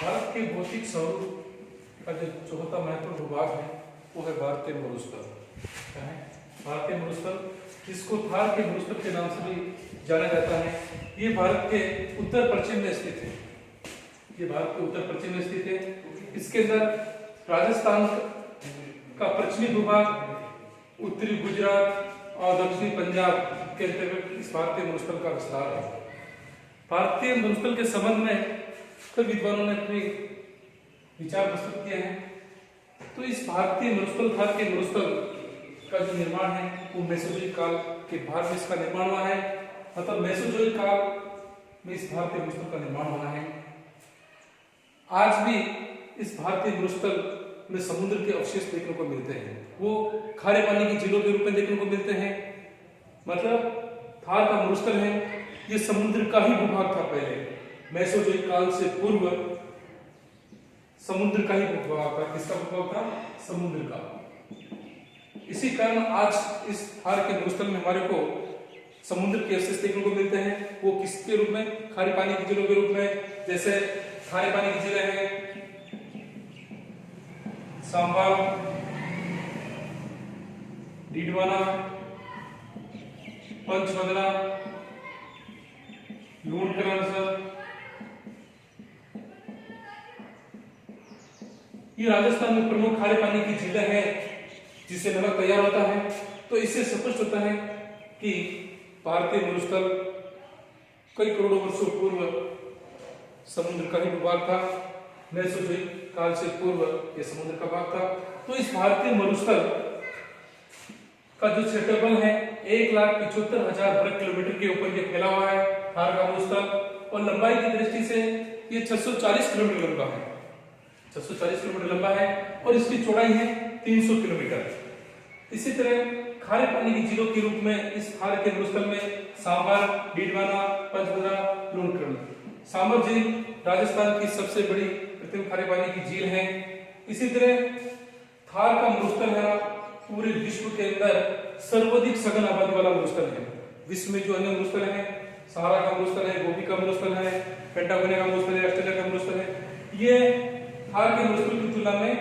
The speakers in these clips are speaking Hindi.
भारत के भौतिक स्वरूप का जो चौथा महत्वपूर्ण भूभाग है वो है भारतीय मरुस्थल। क्या है? भारतीय मरुस्थल, जिसको थार के मरुस्थल के नाम से भी जाना जाता है। ये भारत के उत्तर पश्चिम में स्थित है। ये भारत के उत्तर पश्चिम में स्थित है। इसके अंदर राजस्थान का पश्चिमी भूभाग, उत्तरी गुजरात और दक्षिणी पंजाब के अंतर्गत इस भारतीय मरुस्थल का विस्तार है। भारतीय मरुस्थल के संबंध में कई विद्वानों ने अपने विचार प्रस्तुत किए हैं। तो इस भारतीय मरुस्थल, थार के मरुस्थल का जो निर्माण है वो मेसोजोइक काल के बाद में इसका निर्माण हुआ है। मतलब मेसोजोइक काल में इस भारतीय मरुस्थल का निर्माण हुआ है। आज भी इस भारतीय मरुस्थल में समुद्र के अवशेष देखने को मिलते हैं। वो खारे पानी की झीलों के रूप में देखने को मिलते हैं। मतलब थार का मरुस्थल है, ये समुद्र का ही भूभाग था। पहले मेसोजोइक काल से पूर्व समुद्र का ही भूभाग था। किसका भूभाग था? समुद्र का। इसी कारण आज इस थार के मरुस्थल में हमारे को समुद्र के अवशेष देखने को मिलते हैं। वो किसके रूप में? खारे पानी की झीलों के रूप में। जैसे खारे पानी की झीलें हैं सांबा, डीडवाना, पंचमदना, लूणकरण, ये राजस्थान में प्रमुख खारे पानी की झीलें हैं जिससे नमक तैयार होता है। तो इससे स्पष्ट होता है कि भारतीय मरुस्थल कई करोड़ों वर्षों पूर्व समुद्र का ही भूभाग था। मेसोजोइक काल से पूर्व यह समुद्र का भाग था। तो इस भारतीय मरुस्थल का जो क्षेत्रफल है 1,75,000 वर्ग किलोमीटर के ऊपर ये फैला हुआ है थार का मरुस्थल। और लंबाई की दृष्टि से ये 640 किलोमीटर लंबा है। 640 किलोमीटर लंबा है और इसकी चौड़ाई है 300 किलोमीटर। इसी तरह खारे पानी की झीलों के रूप में इस थार के मरुस्थल में सांबर, डीडवाना, पंचमदना, लूणकरण। सांबर झील राजस्थान की सबसे बड़ी कृत्रिम खारे पानी की झील है। इसी तरह थार का मरुस्थल है पूरे विश्व के अंदर सर्वाधिक सघन आबादी वाला मरुस्थल है। विश्व में जो अन्य मरुस्थल है, सहारा का मरुस्थल है, गोबी का मरुस्थल है, पेंटागोनिया का मरुस्थल है, ऑस्ट्रेलिया का मरुस्थल है, ये थार के मरुस्थल की तुलना में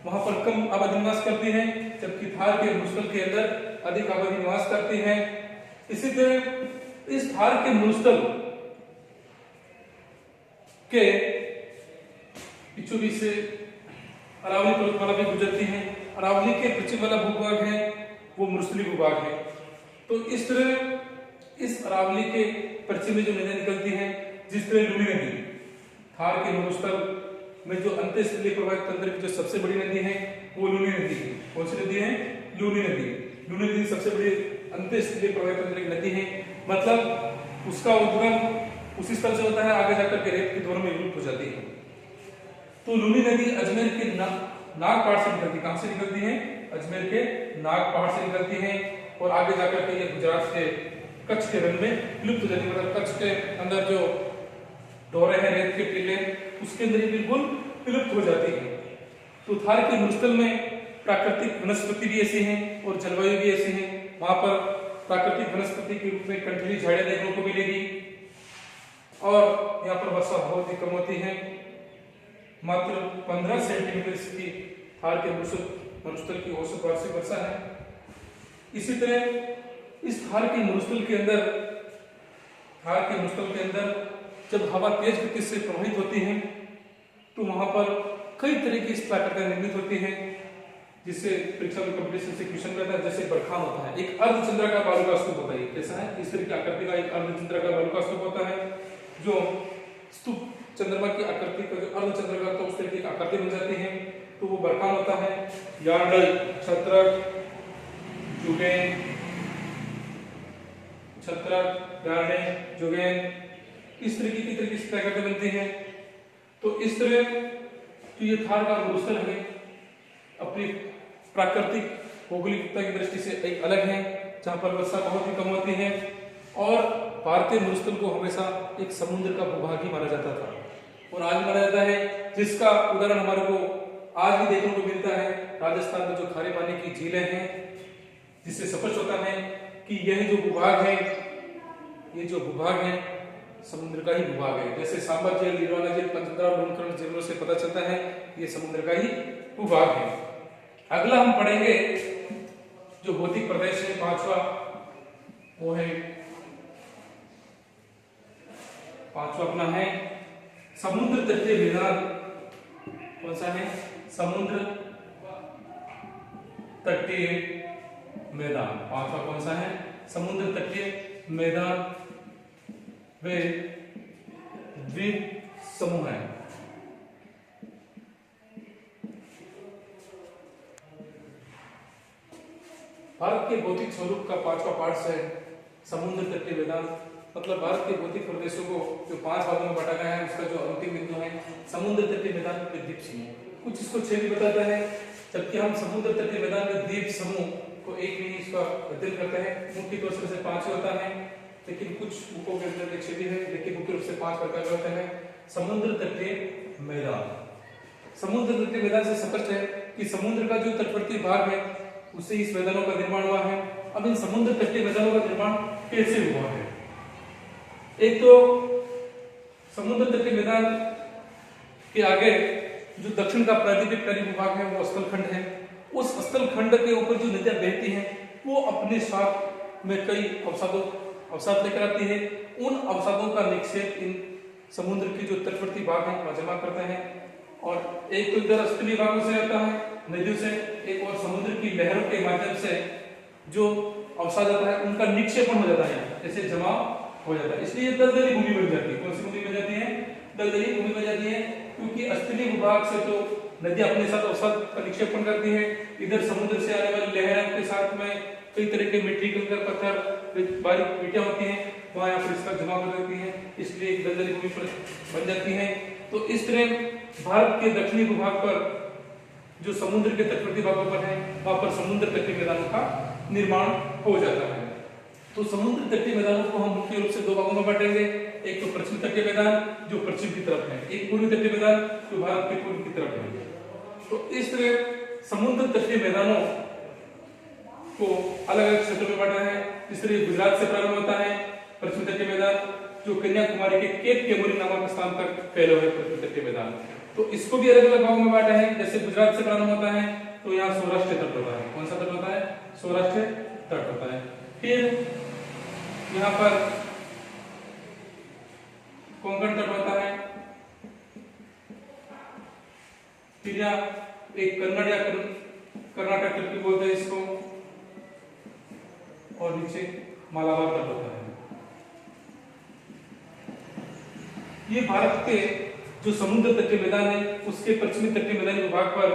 वहां पर कम आबादी निवास करती है, जबकि थार के मरुस्थल के अंदर अधिक आबादी निवास करती है। इसी तरह इस थार के मरुस्थल के बीचों बीच से अरावली पर्वतमाला भी गुजरती है। अरावली के पश्चिम वाला भूभाग है वो मरुस्थलीय भूभाग है। तो इस तरह इस अरावली के पश्चिम में जो नदियां निकलती हैं, जिस तरह लूनी नदी थार के मरुस्थल में जो अंतःस्थलीय प्रवाहित तंत्र की जो सबसे बड़ी नदी है वो लूनी नदी है। कौन सी नदी है? लूनी नदी। लूनी नदी सबसे बड़ी अंतःस्थलीय प्रवाहित तंत्र की नदी है। मतलब उसका उद्गम उसी स्थल से होता है, आगे जाकर के रेत के दौर में विलुप्त हो जाती है। तो लूनी नदी अजमेर के नाग पहाड़ से निकलती है। कहां से निकलती है? अजमेर के नाग पहाड़ से निकलती है और आगे जाकर के ये गुजरात के कच्छ के रण में विलुप्त हो जाती है। मतलब कच्छ के अंदर जो डोरे हैं, रेत के टीले, उसके अंदर ये बिल्कुल विलुप्त हो जाती है। तो थार के मरुस्थल में प्राकृतिक वनस्पति भी ऐसी है और जलवायु भी ऐसी है। वहां पर प्राकृतिक वनस्पति के रूप में कंटीली झाड़ियां देखने को मिलेगी और यहाँ पर वर्षा बहुत ही कम होती है। मात्र 15 सेंटीमीटर की थार के मरुस्थल की औसत वार्षिक वर्षा है। इसी तरह इस थार के मरुस्थल के अंदर जब हवा तेज गति से प्रवाहित होती है तो वहां पर कई तरह की स्थलाकृतियां निर्मित होती हैं, जिससे परीक्षा में कंपटीशन से क्वेश्चन करता है। जैसे बरखान होता है, एक अर्धचंद्राकार बालू का स्तूप होता है। कैसा है? इस तरह की आकृति का एक अर्धचंद्राकार बालू का स्तूप होता है। जो स्तूप चंद्रमा की आकृति का जो अर्धचंद्राकार तो उस तरह की आकृति बन जाती है, तो वो बरखान होता है। यार्डल, छत्रक, जुगेन, इस तरह की स्थलाकृति बनती है। तो इस तरह तो ये थार का मरुस्थल है अपनी प्राकृतिक भौगोलिकता की दृष्टि से एक अलग है, जहां पर वर्षा बहुत ही कम होती है। और भारतीय मरुस्थल को हमेशा एक समुद्र का भूभाग ही माना जाता था और आज माना जाता है, जिसका उदाहरण हमारे को आज भी देखने को मिलता है। राजस्थान में जो खारे पानी की झीलें हैं, जिससे स्पष्ट होता है कि यह जो भूभाग है समुद्र का ही भूभाग है। जैसे सांबर झील, लीलवाना झील, पंचतंत्रा और लोमकरण झीलों से पता चलता है ये समुद्र का ही भूभाग है। अगला हम पढ़ेंगे जो भौतिक प्रदेश है पांचवा, वो है पांचवा अपना है समुद्र तटीय मैदान। कौन सा है? समुद्र तटीय मैदान। पांचवा कौन सा है? समुद्र तटीय मैदान वे द्वीप समूह है। भारत के भौतिक स्वरूप का पांचवा पार्ट है समुद्र तटीय मैदान। मतलब भारत के भौतिक प्रदेशों को जो 5 भागों में बांटा गया है उसका जो अंतिम बिंदु है समुद्र तटीय मैदान के द्वीप समूह। कुछ इसको 6 भी बताता है, जबकि हम समुद्र तटीय मैदान के द्वीप समूह को एक नहीं इसका अध्ययन करते हैं। मुख्य तौर से 5 होता है, लेकिन कुछ बुकों के अंदर 6 भी है, लेकिन मुख्य रूप से 5 प्रकार होते हैं। समुद्र तटीय मैदान, समुद्र तटीय मैदान से स्पष्ट है कि समुद्र का जो तटवर्ती भाग है उससे इस मैदानों का निर्माण हुआ है। अब इन समुद्र तटीय मैदानों का निर्माण कैसे हुआ है? एक तो समुद्र तटीय मैदान के आगे जो दक्षिण का प्रायद्वीपीय भूभाग है वो स्थलखंड है। उस स्थलखंड के ऊपर जो नदियां बहती हैं वो अपने साथ में कई अवसाद लेकर आती है। उन अवसादों का निक्षेप इन समुद्र के जो तटवर्ती भाग हैं वहां जमा करते हैं, और एक तो इधर स्थलीय भागों से आता है नदियों से, एक और समुद्र की लहरों के माध्यम से जो अवसाद आता है उनका निक्षेपण हो जाता है, जैसे जमा हो जाता है। इसलिए दलदली भूमि बन जाती है। कौन सी भूमि बन जाती है? दलदली भूमि बन जाती है, क्योंकि स्थलीय भूभाग से तो नदियां अपने साथ अवसाद का निक्षेपण करती है, इधर समुद्र से आने वाली लहरों के साथ में कई तरह के मिट्टी, कंकड़, पत्थर, बारीक मिट्टियां होती हैं, वहां यहाँ पर इसका जमा कर देती है, इसलिए एक दलदली भूमि बन जाती है। तो इस तरह भारत के दक्षिणी भूभाग पर जो समुद्र के तटवर्ती भागों पर है वहां पर समुद्र तटीय मैदानों का निर्माण हो जाता है। तो समुद्र तटीय मैदानों को हम मुख्य रूप से 2 भागों में बांटेंगे। एक तो पश्चिमी तटीय मैदान जो पश्चिम की तरफ है, एक पूर्वी तटीय मैदान जो भारत के पूर्व की तरफ है। तो इस तरह समुद्र तटीय मैदानों को अलग अलग क्षेत्रों में बांटा है। इस तरह गुजरात से प्रारंभ होता है पश्चिमी तटीय मैदान, जो कन्याकुमारी के केप केमुरी नामक स्थान तक फैला है पश्चिमी तटीय मैदान। तो इसको भी अलग अलग भागों में बांटा है। जैसे गुजरात से प्रारंभ होता है तो यहाँ सौराष्ट्र तट होता है। कौन सा तट होता है? सौराष्ट्र तट होता है। फिर यहाँ पर कोंकण तट होता है, फिर यहाँ एक कन्नड़ या कर्नाटक तट भी बोलते हैं इसको, और नीचे मालाबार तट होता है। ये भारत के जो समुद्र तटीय मैदान है उसके पश्चिमी तटीय मैदानी विभाग पर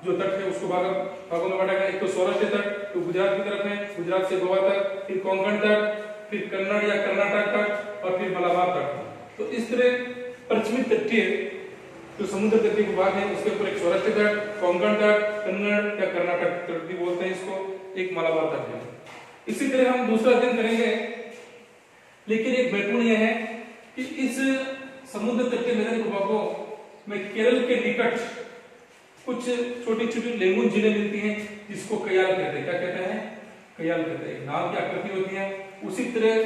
जो तट है उसको भागों में बांटा गया। एक तो सौराष्ट्र तट जो गुजरात की तरफ है, गुजरात से गोवा तक, फिर कोंकण तट, फिर कन्नड़ या कर्नाटक तट, और फिर मलाबार तट। तो इस तरह पश्चिमी तटीय जो समुद्र तटीय विभाग है उसके ऊपर एक सौराष्ट्र तट, कोंकण तट, कन्नड़ या कर्नाटक तट भी बोलते हैं इसको, एक मलाबार तट है। इसी तरह हम दूसरा अध्ययन करेंगे, लेकिन एक महत्वपूर्ण यह है कि इस समुद्र तटीय मैदानी भूभागों में केरल के निकट कुछ छोटी छोटी लेंगुन झीलें मिलती हैं जिसको कयाल कहते हैं। क्या कहते हैं? कयाल कहते हैं। नाव की आकृति होती है, उसी तरह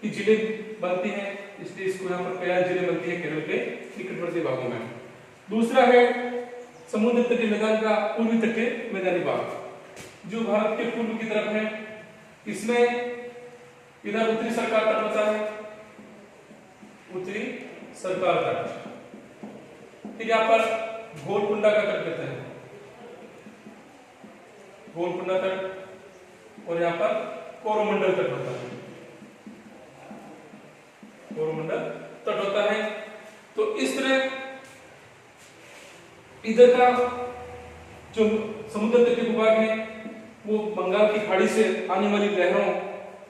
की झीलें बनती हैं, इसलिए इसको यहाँ पर कयाल झीलें बनती है केरल के निकटवर्ती भागों में। दूसरा है समुद्र तटीय मैदान का पूर्वी तटीय मैदानी भाग जो भारत के पूर्व की तरफ है। इसमें इधर उत्तरी सरकार तट होता है, उत्तरी सरकार तट। फिर यहाँ पर गोलकुंडा का तट कहते हैं, गोलकुंडा तट, और यहाँ पर कोरोमंडल तट होता है, कोरोमंडल तट होता है। तो इस तरह इधर का जो समुद्र तटीय भूभाग है वो बंगाल की खाड़ी से आने वाली लहरों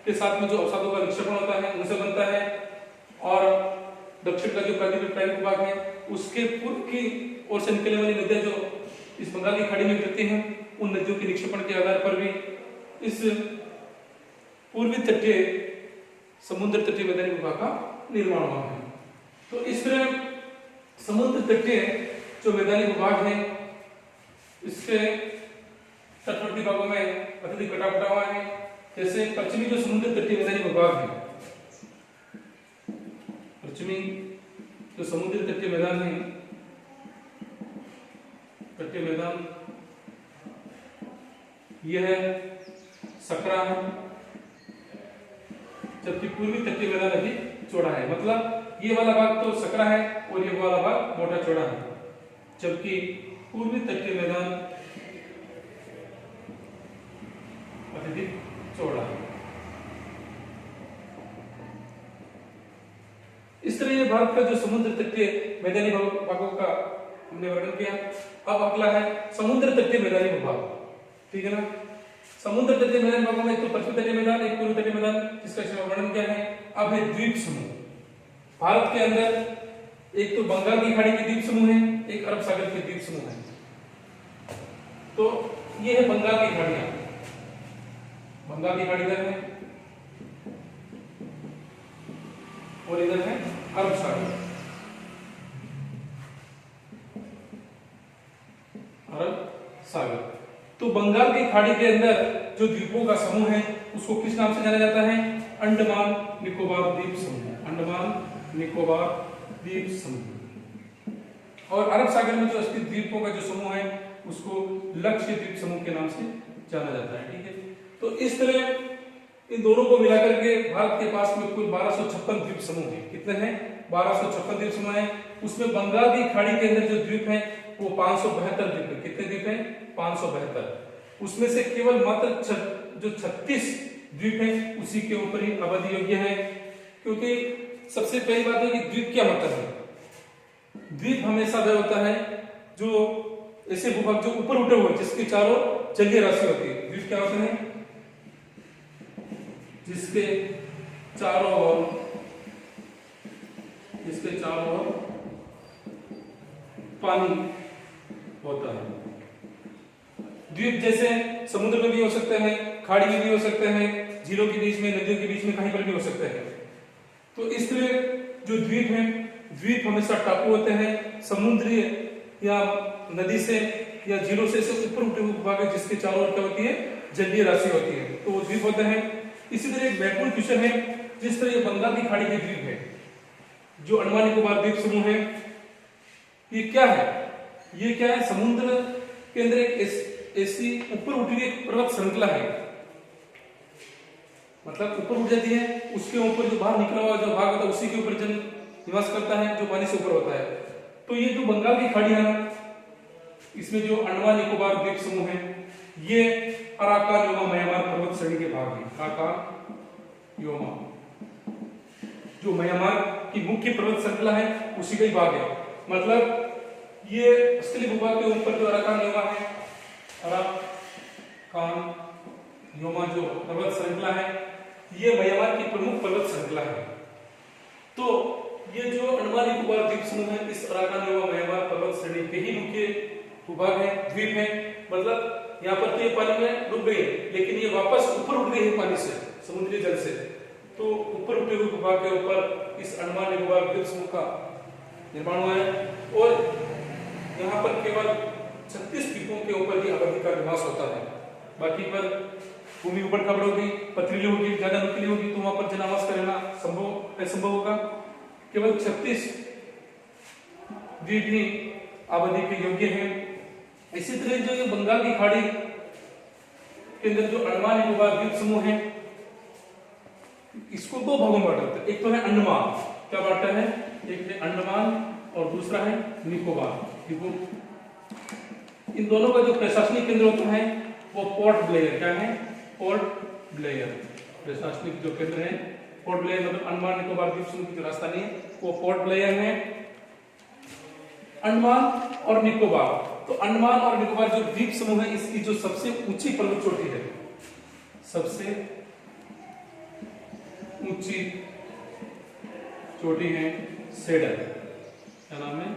के साथ में जो अवसादों का निक्षेपण होता है उनसे बनता है, और दक्षिण का जो प्रायद्वीपीय भूभाग है उसके पूर्व की ओर से निकलने वाली नदियां जो इस बंगाल की खाड़ी में गिरती हैं उन नदियों के निक्षेपण के आधार पर भी इस पूर्वी तटीय समुद्र तटीय मैदानी भूभाग का निर्माण हुआ है। तो इस तरह समुद्र तटीय जो मैदानी भूभाग है इसके तटवर्ती भागों में अत्यधिक कटा हुआ है। जैसे पश्चिमी जो समुद्र तटीय मैदानी भूभाग है में जो समुद्री तटीय मैदान है, तटीय मैदान यह है सकरा है, जबकि पूर्वी तटीय मैदान अभी चौड़ा है। मतलब ये वाला भाग तो सकरा है और ये वाला भाग मोटा चौड़ा है, जबकि पूर्वी तटीय मैदान अत्यधिक चौड़ा है। इस तरह ये भारत का जो समुद्र तटीय मैदानी भागों का हमने वर्णन किया। अब अगला है समुद्र तटीय मैदानी भूभाग, ठीक है ना। समुद्र तटीय मैदानी भागों में एक तो पश्चिमी तटीय मैदान, एक पूर्वी तटीय मैदान, जिसका वर्णन किया है। अब है द्वीप समूह। भारत के अंदर एक तो बंगाल की खाड़ी के द्वीप समूह है, एक अरब सागर के द्वीप समूह है। तो ये है बंगाल की खाड़ियां, बंगाल की खाड़ी इधर है और इधर है अरब सागर, अरब सागर। तो बंगाल की खाड़ी के अंदर जो द्वीपों का समूह है उसको किस नाम से जाना जाता है? अंडमान निकोबार द्वीप समूह, अंडमान निकोबार द्वीप समूह। और अरब सागर में जो स्थित द्वीपों का जो समूह है उसको लक्षद्वीप द्वीप समूह के नाम से जाना जाता है, ठीक है। तो इस तरह इन दोनों को मिलाकर के भारत के पास में कुल 1256 द्वीप समूह है। कितने हैं? 1256 द्वीप समूह है। उसमें बंगाल की खाड़ी के अंदर जो द्वीप है वो 572 द्वीप है। कितने द्वीप हैं? 572। उसमें से केवल मात्र जो 36 द्वीप है उसी के ऊपर ही आबादी योग्य है। क्योंकि सबसे पहली बात है कि द्वीप क्या मतलब है? द्वीप हमेशा वह होता है जो ऐसे भूभाग जो ऊपर उठे हुए जिसके चारों जलीय राशि होती है। द्वीप क्या होते हैं? जिसके चारों ओर पानी होता है। द्वीप जैसे समुद्र में भी हो सकते हैं, खाड़ी में भी हो सकते हैं, झीलों के बीच में, नदियों के बीच में, कहीं पर भी हो सकते हैं। तो इस तरह जो द्वीप हैं, द्वीप हमेशा टापू होते हैं, समुद्री या नदी से या झीलों से ऊपर उठे हुए भूभाग है जिसके चारों ओर क्या होती है? जलीय राशि होती है, तो वो द्वीप होते हैं। इसी तरह एक महत्वपूर्ण क्वेश्चन है, जिस तरह ये बंगाल की खाड़ी के द्वीप है, जो अंडमान निकोबार द्वीप समूह है, ये क्या है? ये क्या है? समुद्र के अंदर एक ऐसी ऊपर उठी हुई एक पर्वत श्रृंखला है। मतलब ऊपर उठ जाती है, उसके ऊपर जो बाहर निकला हुआ जो भाग होता है उसी के ऊपर जन निवास करता है, जो पानी से ऊपर होता है। तो ये जो बंगाल की खाड़ी है, इसमें जो अंडमान निकोबार द्वीप समूह है, ये अराकान-योमा म्यांमार पर्वत श्रेणी के भाग है। अराकान-योमा जो म्यांमार की मुख्य पर्वत श्रृंखला है उसी का ही भाग है। मतलब ये स्थलीय भूभाग के ऊपर जो अराकान-योमा है, अराकान-योमा जो पर्वत श्रृंखला है, ये म्यांमार की प्रमुख पर्वत श्रृंखला है। तो ये जो अंडमान निकोबार द्वीप समूह है, इस अराकान-योमा म्यांमार पर्वत श्रेणी के ही मुख्य भूभाग है, द्वीप है। मतलब यहाँ पर तो ये पानी में डूब गई, लेकिन ये वापस ऊपर उठ गई है पानी से, समुद्री जल से। तो ऊपर उठे हुए भूभाग के ऊपर इस अंडमान निकोबार द्वीप समूह का निर्माण हुआ है। और यहाँ पर केवल 36 द्वीपों के ऊपर ही आबादी का निवास होता है। बाकी पर भूमि ऊपर खबड़ होगी, पथरीली होगी, ज्यादा नुकीली होगी, तो वहां पर जनावास करना असंभव होगा। केवल 36 द्वीप ही आबादी के योग्य हैं। इसी तरह जो ये बंगाल की खाड़ी के अंदर जो अंडमान निकोबार द्वीप समूह है, इसको दो भागों में बांटा जाता है। एक तो है अंडमान, क्या बांटा है? एक है अंडमान और दूसरा है निकोबार। इन दोनों का जो प्रशासनिक केंद्र होता है वो पोर्ट ब्लेयर, क्या है? Port Blair. प्रशासनिक जो केंद्र है पोर्ट ब्लेयर, मतलब अंडमान निकोबार द्वीप समूह की जो राजधानी है वो पोर्ट ब्लेयर है। अंडमान और निकोबार, तो अंडमान और निकोबार जो द्वीप समूह है, इसकी जो सबसे ऊंची पर्वत चोटी है, सबसे ऊंची चोटी है सेडल। क्या नाम है?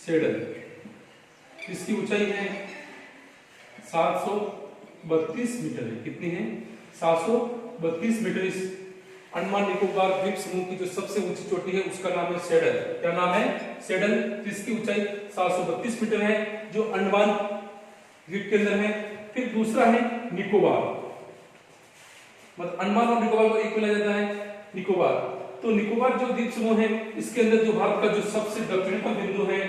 सेडल। इसकी ऊंचाई है 732 मीटर है। कितनी है? 732 मीटर। इस अंडमान निकोबार द्वीप समूह की जो सबसे ऊंची चोटी है उसका नाम है सेडल। क्या नाम है? सेडल। जिसकी ऊंचाई 732 मीटर है, जो अंडमान द्वीप के अंदर है। फिर दूसरा है निकोबार, मतलब अंडमान और निकोबार को एक मिला जाता है निकोबार। तो निकोबार जो द्वीप समूह है इसके अंदर जो भारत का जो सबसे दक्षिणतम बिंदु है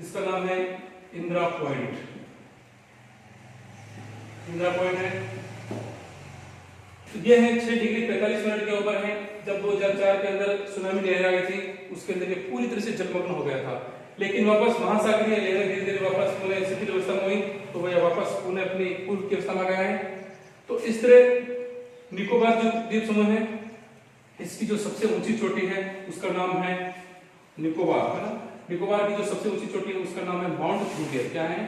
इसका नाम है इंदिरा पॉइंट। इंदिरा पॉइंट है, तो ये है 6 डिग्री 45 मिनट के ऊपर है। जब 2004 के अंदर सुनामी लहर आई थी उसके अंदर ये पूरी तरह से जलमग्न हो गया था, लेकिन वापस महासागरीय लहरें धीरे धीरे वापस पुनः शिथिल अवस्था में हुई तो वह वापस पुनः अपनी पूर्व की अवस्था में आ गया है। तो इस तरह निकोबार जो द्वीप समूह है इसकी जो सबसे ऊंची चोटी है उसका नाम है निकोबार, है ना। निकोबार की जो सबसे ऊंची चोटी है उसका नाम है माउंट थूलियर। क्या है?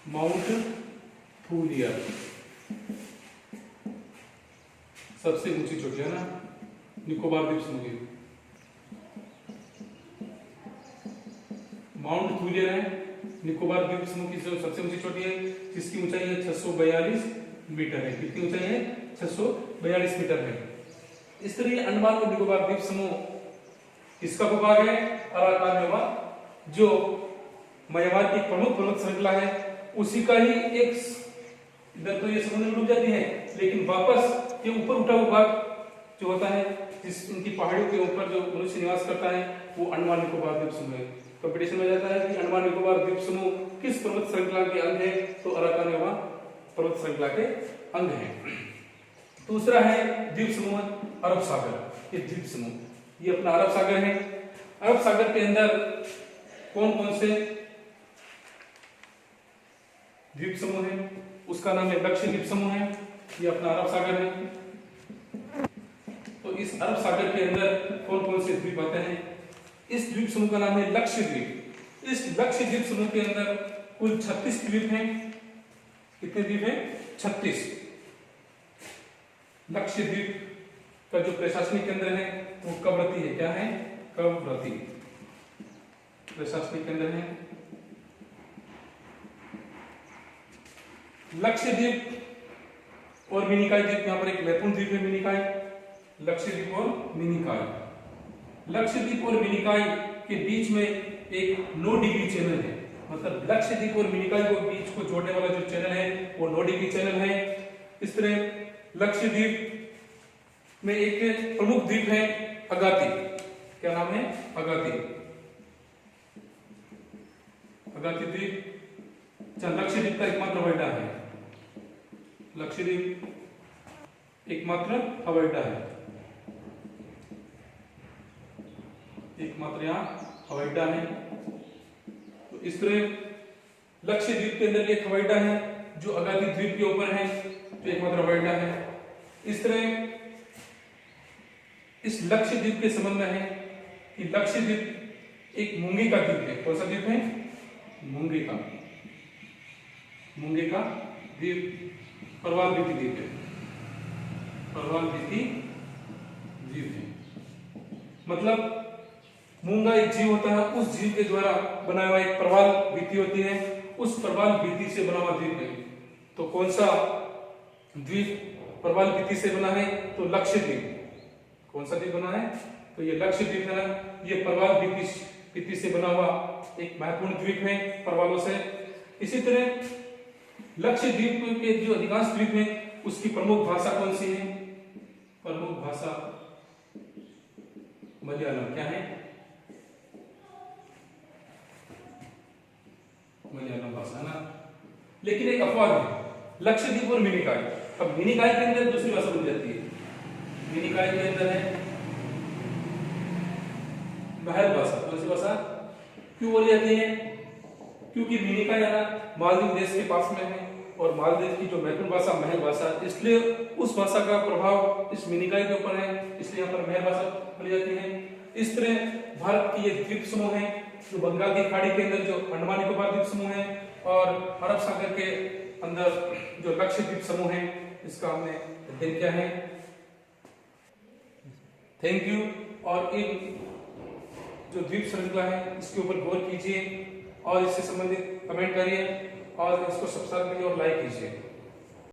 माउंट थूलियर, सबसे ऊंची चोटी है ना निकोबार द्वीप समूह की। माउंट थूलियर है निकोबार द्वीप समूह की जो सबसे ऊंची चोटी है, जिसकी ऊंचाई है 642 मीटर है। कितनी ऊंचाई है? 642 मीटर है। इस तरह अंडमान और निकोबार द्वीप समूह किसका भूभाग है? अराकान निकोबार, जो म्यांमार की प्रमुख पर्वत श्रृंखला है उसी का ही एक। इधर तो ये समुद्र में डूब जाती है, लेकिन वापस ये ऊपर उठा हुआ भाग जो होता है जिस उनकी पहाड़ियों के ऊपर जो मनुष्य निवास करता है वो अंडमान निकोबार द्वीप समूह है। कंपटीशन में जाता है कि अंडमान निकोबार द्वीप समूह किस पर्वत श्रृंखला के अंग है, तो अराकान निकोबार पर्वत श्रृंखला के अंग है। दूसरा है द्वीप समूह अरब सागर। ये द्वीप समूह ये अपना अरब सागर है। अरब सागर के अंदर कौन कौन से द्वीप समूह है? उसका नाम है लक्षद्वीप समूह है। ये अपना अरब सागर है। तो इस अरब सागर के अंदर कौन कौन से द्वीप आते हैं? इस द्वीप समूह का नाम है लक्षद्वीप। इस लक्षद्वीप समूह के अंदर कुल 36 द्वीप हैं। कितने द्वीप हैं? 36। लक्षद्वीप का जो प्रशासनिक केंद्र है वो कवरत्ती है। क्या है? कवरत्ती प्रशासनिक केंद्र है। लक्षद्वीप और मिनिकॉय द्वीप, यहाँ पर एक महत्वपूर्ण द्वीप है मिनिकॉय। लक्षद्वीप और मिनिकॉय, लक्षद्वीप और मिनिकॉय के बीच में एक 9 डिग्री चैनल है। मतलब लक्षद्वीप और मिनिकॉय के बीच को जोड़ने वाला जो चैनल है वो 9 डिग्री चैनल है। इस तरह लक्षद्वीप में एक प्रमुख द्वीप है अगाती। क्या नाम है? अगाती। अगाती द्वीप लक्षद्वीप का एकमात्र हवाई अड्डा है। लक्षद्वीप एकमात्र हवाई अड्डा है, एकमात्र यहाँ हवाई अड्डा है। तो इस तरह लक्षद्वीप के अंदर एक हवाई अड्डा है जो अगाती द्वीप के ऊपर है, जो एकमात्र हवाई अड्डा है। इस तरह इस लक्षद्वीप के संबंध में है कि लक्षद्वीप एक मूंगे का द्वीप है। कौन सा द्वीप है? मूंगे का, मूंगे का द्वीप, परवाल द्वीप द्वीप है। परवाल द्वीप द्वीप है। मतलब मूंगा एक जीव होता है, उस जीव के द्वारा बनाया हुआ एक परवाल भित्ति होती है, उस परवाल भित्ति से बना हुआ द्वीप है। तो कौन सा द्वीप परवाल भित्ति से बना है? तो लक्षद्वीप। कौन सा द्वीप बना है? तो ये लक्षद्वीप है ना, ये परवाल भित्ति से बना हुआ एक महत्वपूर्ण द्वीप है परवालों से। इसी तरह लक्षद्वीप के जो अधिकांश द्वीप हैं उसकी प्रमुख भाषा कौन सी है? प्रमुख भाषा मलयालम। क्या है? मलयालम भाषा ना। लेकिन एक अपवाद है, लक्षद्वीप और मिनिकॉय। अब मिनिकॉय के अंदर दूसरी भाषा बन जाती है। मिनिकॉय के अंदर है महल भाषा। कौन सी भाषा? क्यों बोली जाती है? क्योंकि मिनिकॉय है ना मालदीव देश के पास में है और मालदीव की जो महत्वपूर्ण भाषा महल भाषा, इसलिए उस भाषा का प्रभाव इस मिनिकॉय के ऊपर है, इसलिए यहाँ पर महल भाषा बोली जाती है। इस तरह भारत की ये द्वीप समूह है जो बंगाल की खाड़ी के अंदर जो अंडमान निकोबार द्वीप समूह है और अरब सागर के अंदर जो लक्षद्वीप समूह है, इसका हमने अध्ययन किया है। Thank you. और इन जो द्वीप श्रृंखला है इसके ऊपर गौर कीजिए और इससे संबंधित कमेंट करिए और इसको सब्सक्राइब कीजिए और लाइक कीजिए।